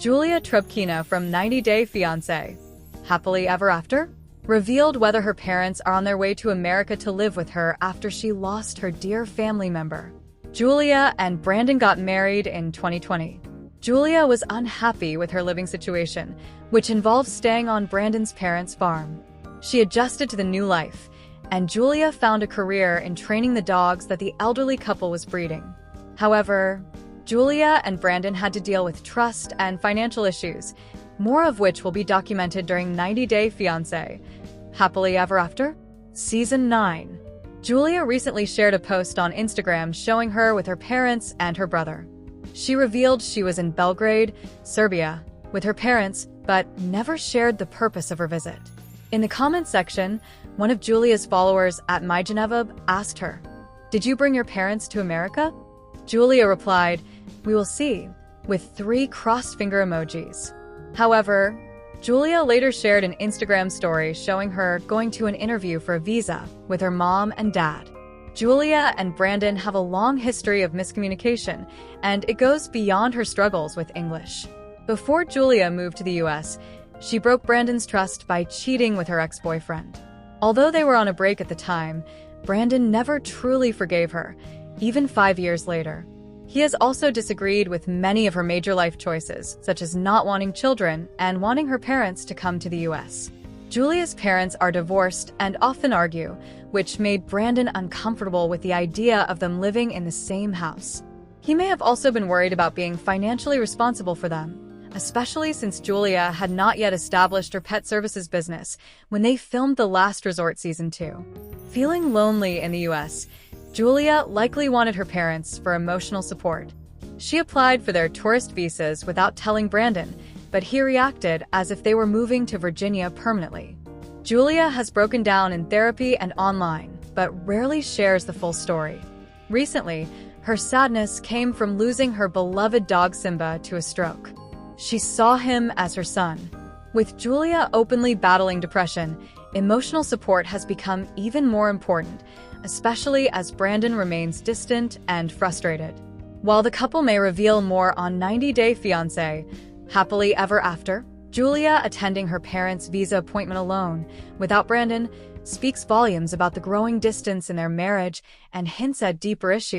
Julia Trubkina from 90 Day Fiancé, happily ever after, revealed whether her parents are on their way to America to live with her after she lost her dear family member. Julia and Brandon got married in 2020. Julia was unhappy with her living situation, which involved staying on Brandon's parents' farm. She adjusted to the new life, and Julia found a career in training the dogs that the elderly couple was breeding. However, Julia and Brandon had to deal with trust and financial issues, more of which will be documented during 90 Day Fiancé, Happily Ever After? Season 9. Julia recently shared a post on Instagram showing her with her parents and her brother. She revealed she was in Belgrade, Serbia, with her parents, but never shared the purpose of her visit. In the comment section, one of Julia's followers at MyGenevab asked her, "Did you bring your parents to America?" Julia replied, "We will see," with 3 crossed finger emojis. However, Julia later shared an Instagram story showing her going to an interview for a visa with her mom and dad. Julia and Brandon have a long history of miscommunication, and it goes beyond her struggles with English. Before Julia moved to the US, she broke Brandon's trust by cheating with her ex-boyfriend. Although they were on a break at the time, Brandon never truly forgave her, even 5 years later. He has also disagreed with many of her major life choices, such as not wanting children and wanting her parents to come to the US. Julia's parents are divorced and often argue, which made Brandon uncomfortable with the idea of them living in the same house. He may have also been worried about being financially responsible for them, especially since Julia had not yet established her pet services business when they filmed The Last Resort Season 2. Feeling lonely in the US, Julia likely wanted her parents for emotional support. She applied for their tourist visas without telling Brandon, but he reacted as if they were moving to Virginia permanently. Julia has broken down in therapy and online, but rarely shares the full story. Recently, her sadness came from losing her beloved dog Simba to a stroke. She saw him as her son. With Julia openly battling depression, emotional support has become even more important, especially as Brandon remains distant and frustrated. While the couple may reveal more on 90 Day Fiancé, Happily Ever After, Julia attending her parents' visa appointment alone, without Brandon, speaks volumes about the growing distance in their marriage and hints at deeper issues.